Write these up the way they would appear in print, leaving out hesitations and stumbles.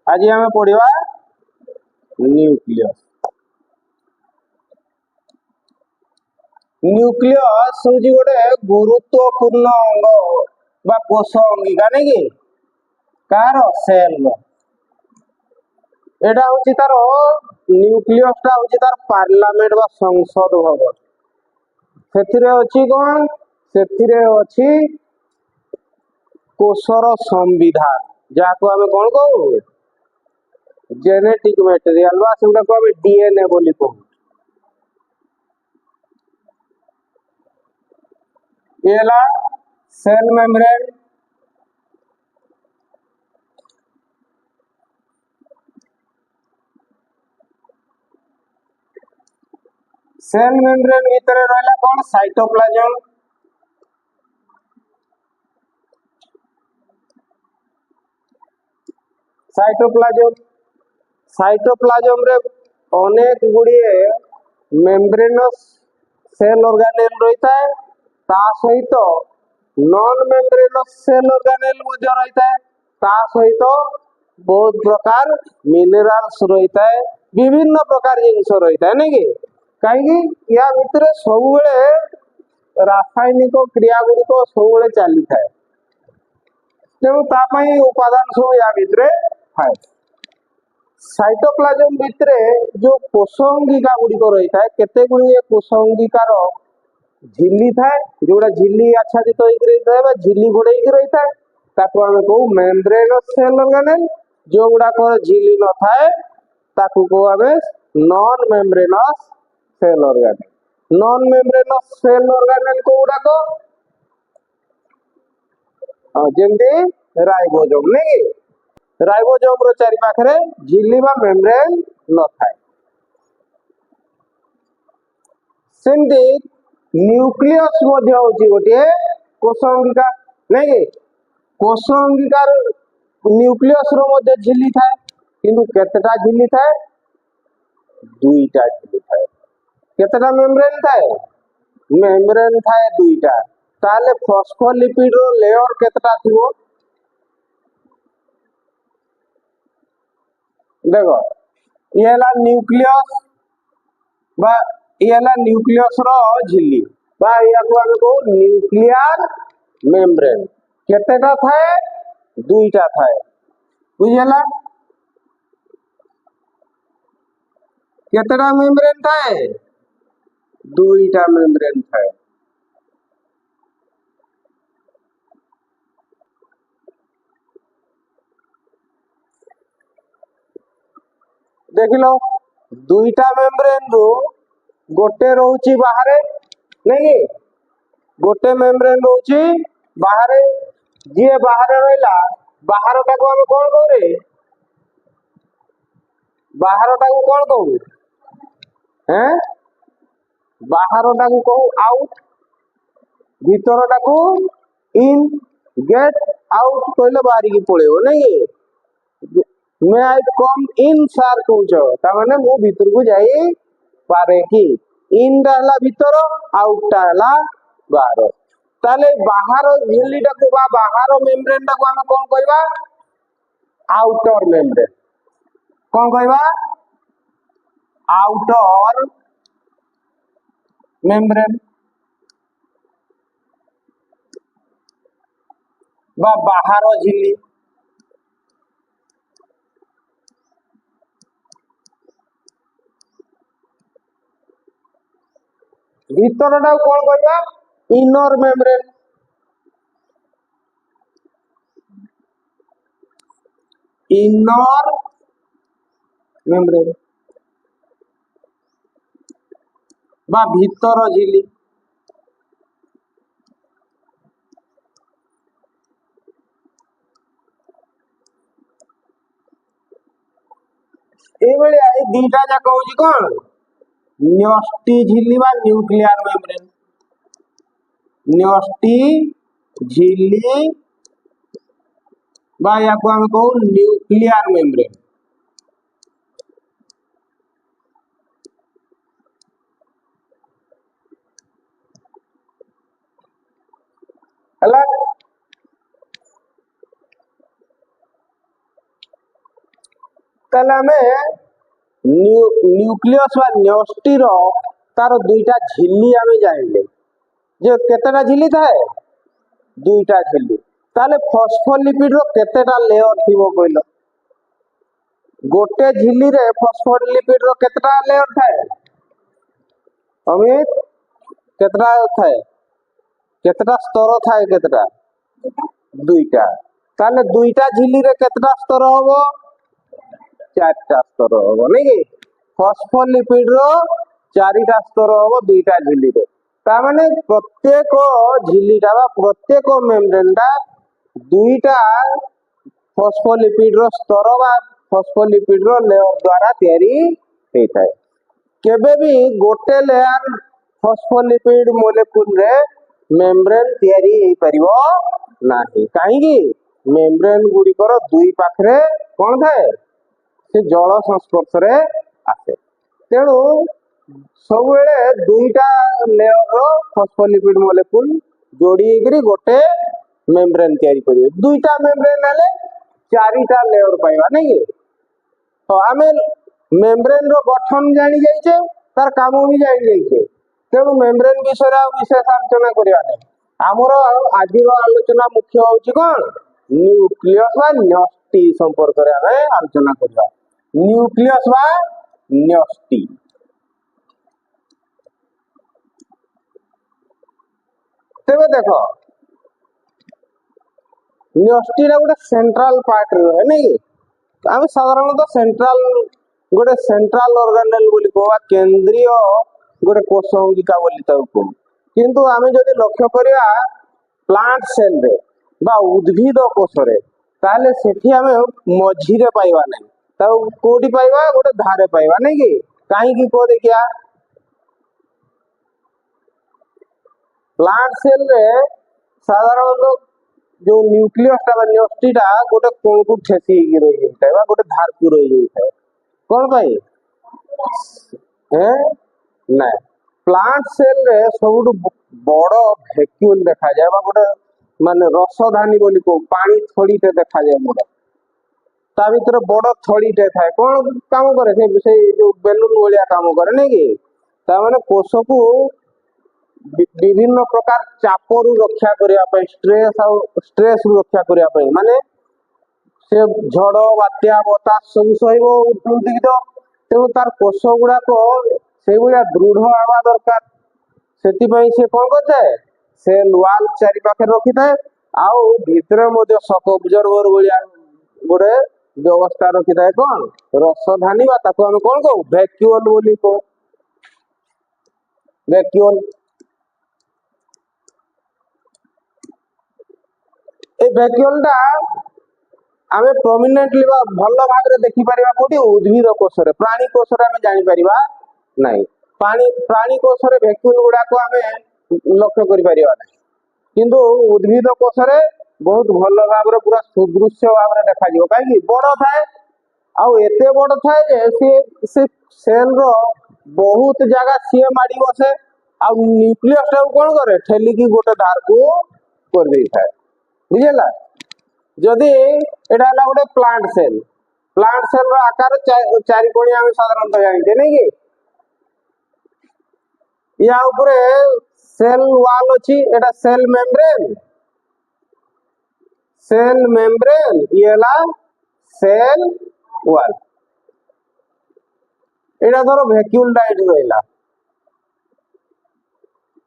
आज आम पढ़ा न्यूक्लियस। न्यूक्लियस हूँ गोटे गुरुत्वपूर्ण अंग बा कोष अंगिका नहीं कि कार सेल एटा हूँ तार न्यूक्लियस टा हूँ तार पार्लियामेंट बा संसद भवन से अच्छी कौन से कोषर संविधान जहाँ आम कौन कहू जेनेटिक मटेरियल बा से आम डीएनए बोली कहू। ये सेल मेम्ब्रेन सेल मेम्ब्रेन भीतर रहा कौन साइटोप्लाज्म साइटोप्लाज्म साइटोप्लाज्म रे अनेक गुड़िए मेम्ब्रेनस सेल ऑर्गेनेल रही है ता सहित नॉन मेम्ब्रेनस सेल ऑर्गेनेल रही है ता सहित बहुत प्रकार मिनरल्स रही है विभिन्न प्रकार जिनस रही है नहीं कि कहीं या भितर सब रासायनिक क्रिया गुड़िक सब चली था तेणु उपादान सब या भितर थाए। साइटोप्लाज्म भितर जो कोषअंगिका गुड़िक रही है केते गुड़िए कोषअंगिकार झिल्ली थाए जोड़ा झिल्ली आच्छादित होता झिल्ली घोड़े रही है ताको आम कहू मेम्ब्रेनस सेल ऑर्गेनेल जो गुड़ाक झिल्ली न थाए ताको कहू आम non membranous cell organelle. Non membranous cell organelle को गुड़ाक जमती राइबोसोम नहीं राइबोसोम रो चारि पाखरे झिल्ली बा मेम्ब्रेन न थाए सेमती न्यूक्लियस मध्य होची गोटे कोषअंगिका नहीं कोषअंगिकार न्यूक्लियस रो मध्य झिल्ली थाए किंतु केतेटा झिल्ली थाए दुईटा झिल्ली थाए केतेटा मेम्ब्रेन थाए मेम्ब्रेन थाए दुईटा ताले फॉस्फोलिपिड रो लेयर केतेटा थिवो देखो ये न्यूक्लियस बा ये न्यूक्लियस रो झिल्ली बा या को आमे को न्यूक्लियर मेम्ब्रेन केतेटा थाए दुईटा थाए बुझला केतेटा मेम्ब्रेन थाए दुईटा मेम्ब्रेन थाए देख लो दुईटा मेम्ब्रेन रो गोटे रोची बाहर नहीं गोटे मेम्ब्रेन रोची बाहर जी बाहर रहा बाहर टा को कौन कहू बाहर टा को कौन कहू हैं बाहर टा को कहू आउट भीतर टा को इन गेट आउट कहले बाहर की पड़ेगा नहीं मैं आई कम इन सार कहूच माने मु भीतर को जाई पारे कि इन डाला भीतर आउट डाला बाहर ताले बाहर झिल्ली टाको बा बाहर मेम्ब्रेन टाको हम कौन कहबा आउटर मेम्ब्रेन कौन कहबा आउटर मेम्ब्रेन बा बाहर झिल्ली भीतर टा कौन कहबा इनर मेम्ब्रेन इनर मेम्ब्रेन बा भीतर झिल्ली ये दीटा जाक हूँ कौन न्यष्टि झिल्ली बा न्यूक्लियर मेम्ब्रेन न्यष्टि झिल्ली बा या को हम कहू न्यूक्लियर मेम्ब्रेन তাহলে আমি न्यूक्लियस बा न्यष्टि तार दुईटा झिल्ली आम जानिले जे केतेटा झिल्ली थाए दुईटा झिल्ली ताले फॉस्फोलिपिड रो केतेटा लेयर थिबो कहलो गोटे झिल्ली रे फॉस्फोलिपिड रो केतेटा लेयर थाए अमित केतेटा थाए केतेटा स्तर थाए केतेटा दुईटा ताले दुईटा झिल्ली रे केतेटा स्तर होबो चारटा स्तर होबो नै कि फॉस्फोलिपिड रो चारिटा स्तर होबो दुईटा झिल्ली रे ता माने प्रत्येक झिल्लीटा बा प्रत्येक मेम्ब्रेन टा दुईटा फॉस्फोलिपिड रो स्तर बा फॉस्फोलिपिड रो लेयर द्वारा तैयारी हेइथाय केबे भी गोटे लेयर फॉस्फोलिपिड मोलेक्यूल रे मेम्ब्रेन तैयारी हेइ परिबो नाही काहे कि मेम्ब्रेन गुडी कर दुई पाखरे कोन थाए से जल संस्पर्श रे आसे तेणु सब बेले दुईटा लेयर रो फॉस्फोलिपिड मोलेक्यूल जोड़ी हेकरी गोटे मेम्ब्रेन तैयारी करिवे दुईटा मेम्ब्रेन हेले चारिटा लेयर पाइबा नै कि तो आमे मेम्ब्रेन रो गठन जानि जाइछे तार काम भी जानि जाइछे तेणु मेम्ब्रेन विषय विशेष आलोचना करिया नै हमरो आज आलोचना मुख्य होछि कोन न्यूक्लियस बा न्यष्टि संपर्क रे आमे आलोचना करिया न्यूक्लियस बा न्यष्टि तेबे देखो न्यष्टि रा गोटे सेंट्रल पार्ट रहे नै आम साधारणतः सेंट्रल गोटे सेंट्रल ऑर्गेनेल बोली कहवा केंद्रीय गोटे कोषंगिका बोली ताको किंतु आमे जदि लक्ष्य करिया प्लांट सेल रे बा उद्भिद कोष रे ताले सेठी आमे मझी रे पाइबा नै ता कोठी पाइबा गोटे धारे पाइबा नै कि काहे कि को देखिया प्लांट सेल रे साधारणतः जो न्यूक्लियस टा न्यष्टि टा गोटे कोण को ठेसी की रही जाय बा गोटे धार को रही जाय कोन भाई ना प्लांट सेल रे सबुठ बड़ वैक्यूल देखा जाय बा गोटे माने रसधानी बोली को पानी थोड़ी ते देखा जाय मोर ता भीतर बड़ थोड़ी ते थाए कोन काम करे से जो बेलून वलिया काम करे नै कि ता माने कोष को विभिन्न प्रकार चापरू रक्षा करिया स्ट्रेस रक्षा करिया माने से झड़ बात्या बतास सब सहब उद्भिद तेणु तार कोष गुड़ा से भाया दृढ़ हवा दरकार से कौन करता है सेल वाल चारि पाखे रखी थाए आउ भितर मध्य शक ऑब्जर्वर भाया गोटे व्यवस्था रखी थाए कौन रसधानी बा ताको हम कौन कहू वैक्यूल बोली को वैक्यूल ए वैक्यूल टा आमे प्रोमिनेंटली बा भल भाग रे देखि परिबा कोठी उद्भिद कोष रे प्राणी कोष रे आमे जानि परिबा नाही प्राणी कोष रे वैक्यूल गुडा को आमे लक्ष्य करि परिबा नाही किंतु उद्भिद कोष रे बहुत भल भाग रे पूरा सुदृश्य भाग रे देखा जिवो काहे कि बड़ थाए आ एते बड़ थाए जे से सेल रो बहुत जगह सिए माडी बसे आ न्यूक्लियस टा कोन करे ठेली की गोटे धार को कर देई थाए बुझेला जदि एटा हला गोटे प्लांट सेल रो आकार चारि कोणिया हम साधारणतः जानिते नै कि या ऊपरे सेल वाल अछि एटा सेल मेम्ब्रेन येला सेल वाल एटा धरो वैक्यूल डाइट रहिला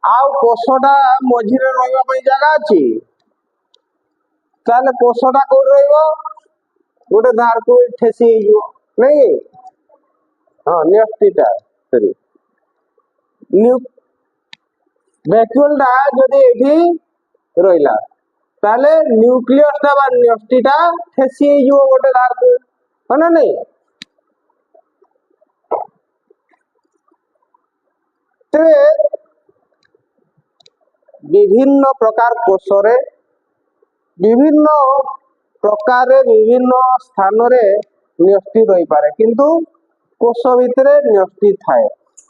आउ कोषटा मझिरे रहइबा पई जगह अछि ताले कोषटा को रहइबो गोटे धार को ठेसी हिजो नै हां न्यष्टिटा सरी वैक्यूल टा जदि एठी रहिला ताले न्यूक्लियस टा बा न्यष्टिटा ठेसी हिजो गोटे धार को हना नै ते विभिन्न प्रकार कोष रे विभिन्न प्रकार विभिन्न स्थान रे न्यष्टि रही पारे किंतु कोष भितरे न्यष्टि थाए